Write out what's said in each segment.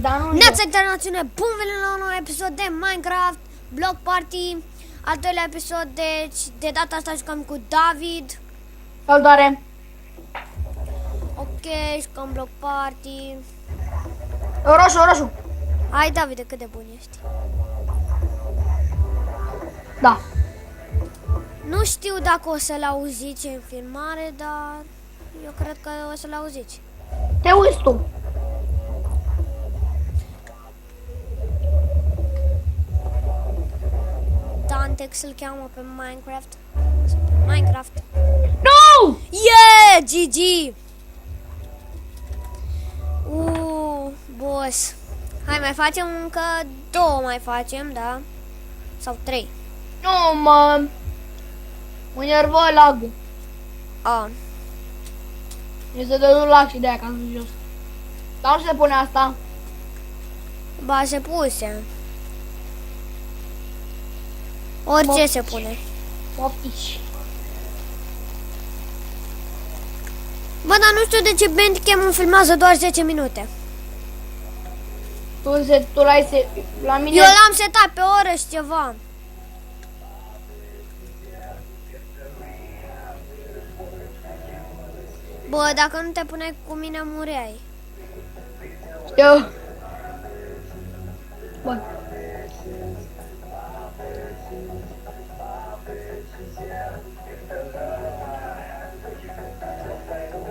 dar nu Neața internațiune, bun venit la un nou episod de Minecraft Block Party. Al doilea episod, deci de data asta jucăm cu David. Salutare. Ok, jucăm Block Party. Roșu, roșu. Hai David, cât de bun ești. Da. Nu știu dacă o să-l auziți în filmare, dar eu cred că o să-l auziți. Te uiți tu. Dantex îl cheamă pe Minecraft. Nu! Yeah! GG! Boss. Hai, mai facem încă două, mai facem, da? Sau trei. Nu, mă. Mă nervă lagul. Este de lag și de aia că am sus jos. Dar nu se pune asta. Ba, se puse. Orice se pune. Poftici. Bă, dar nu știu de ce Bandicam îmi filmează doar 10 minute. Tu l-ai la mine. Eu l-am setat pe oră și ceva. Bă, dacă nu te puneai cu mine, mureai. Știu. Bun.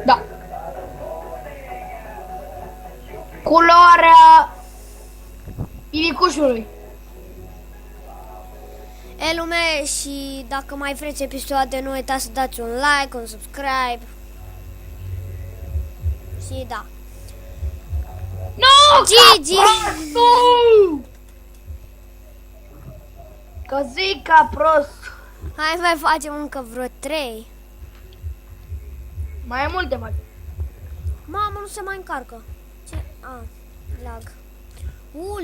Da. Culoarea piricușului. E lume, și dacă mai vreți episoade, nu uitați să dați un like, un subscribe. Și da. Nu! GG! Nu! Că zic ca prost. Hai, mai facem încă vreo 3. Mai e multe, mai. Mamă, nu se mai încarcă. Ce? Lag.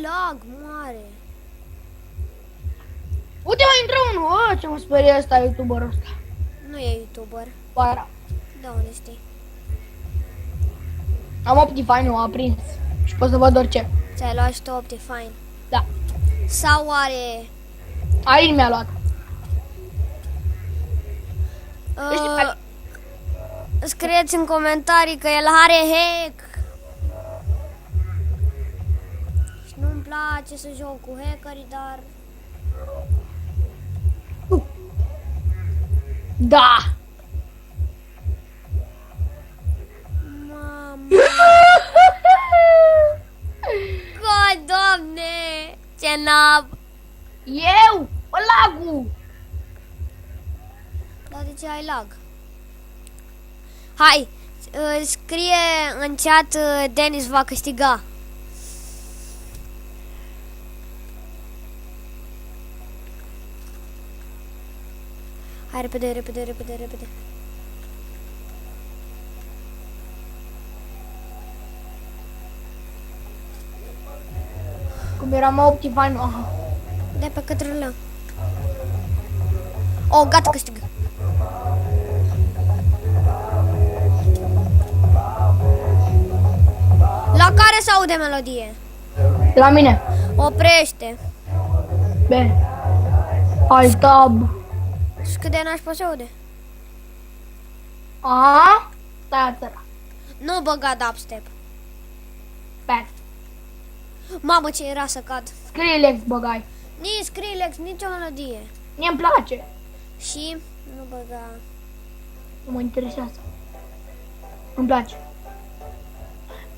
Lag mare. Uite, mai intră unul. Ce mă sperie ăsta, youtuberul ăsta. Nu e YouTuber. Para. Da, unde știi? Am Optifine-ul aprins. Și pot să văd orice. Ți-ai luat și tu Optifine. Da. Sau oare... Aici mi-a luat. Scrieți în comentarii că el are hack. Și nu-mi place să joc cu hackerii, dar... Da. Mamă. Coi, doamne! Ce nab! Eu? O lagul! Dar de ce ai lag? Hai! Scrie în chat Denis va câștiga. Hai, repede, repede, repede, repede. Cum eram Optifine-ul. Aha. De pe cătrălă. Oh, gata, câștigă. La care se aude melodie? La mine. Oprește. Bine. Alt tab. Și cât de nașpa se aude? Aha. Stai țăra. Nu băga dubstep. Bine. Mamă, ce era să cad. Skrillex băgai. Nici Skrillex, nici o melodie. Mie-mi place. Și nu băga. Nu mă interesează. Îmi place.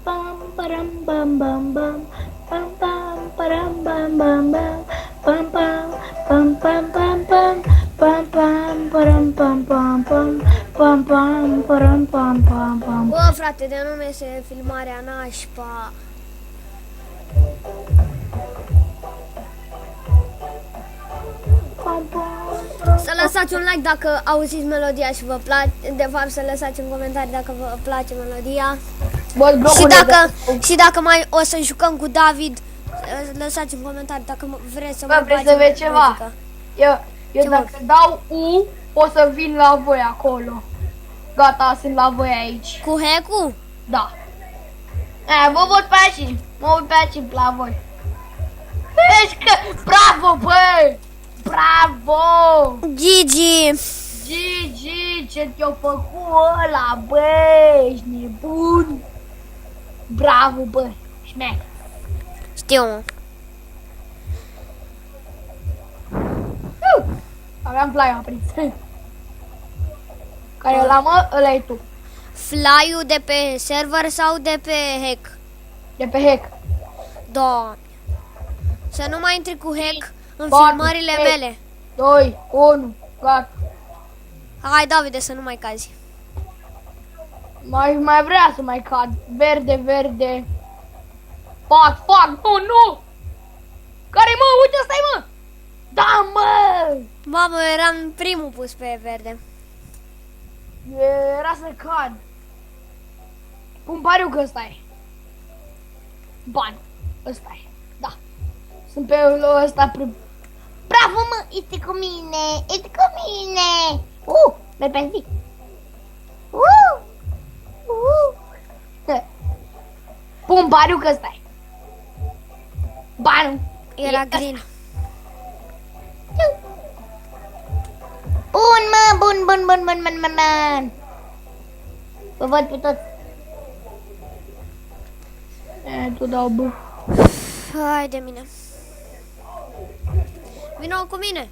Pam param bam bam bam. Pam pam param bam bam bam. Pam pam pam pam pam pam. Pam pam param pam pam pam. Pam pam param pam pam pam. Bă, frate, de nu iese filmarea nașpa. Pam pam. Să lăsați un like dacă auziți melodia și vă place. De fapt, să lăsați în comentarii dacă vă place melodia. Bă, Și dacă mai o să jucăm cu David, lăsați în comentarii dacă vreți să Bă, mai vreți facem să vezi ceva? muzică. Eu Ce dacă dau U, o să vin la voi acolo. Gata, sunt la voi aici. Cu hack-ul? Da. Vă văd pe aici. Mă uitați la voi. Deci că... Bravo, bă! Bravo! Gigi! Gigi, ce te-a făcut ăla, bă? Ești nebun! Bravo, bă! Șmec! Știu, mă. Aveam fly aprins. Care e ăla, mă? Ăla e tu. Fly-ul de pe server sau de pe hack? De pe hack. Da. Să nu mai intri cu hack în Bun, filmările hack. mele. 2, 1, gata. Hai, Davide, să nu mai cazi. Mai vrea să mai cad. Verde, verde. Fac, nu! Care mă? Uite, stai mă! Da, mă! Mamă, eram primul pus pe verde. Era să cad. Pun pariu că ăsta e. Bani. Ăsta e. Da. Sunt pe locul ăsta prim. Bravo, mă! Este cu mine! Este cu mine! De pe zi. Pun pariu că ăsta e. Banul. Era E green. Bun, mă, bun. Vă văd pe toți. Tu dau bă. Hai de mine. Vino cu mine.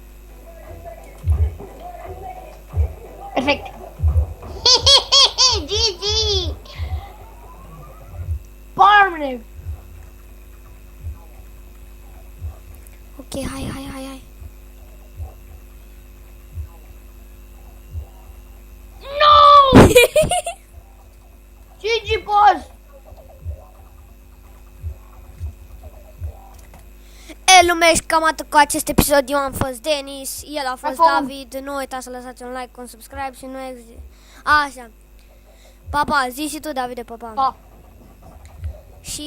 Perfect. Gigi. Parmne. Ok, hai. No! Gigi, boss. Lume, și cam atât cu acest episod. Eu am fost Denis, el a fost Acum. David. Nu uitați să lăsați un like, un subscribe și nu există. Așa. Papa, zi și tu, Davide, papa. Pa. Și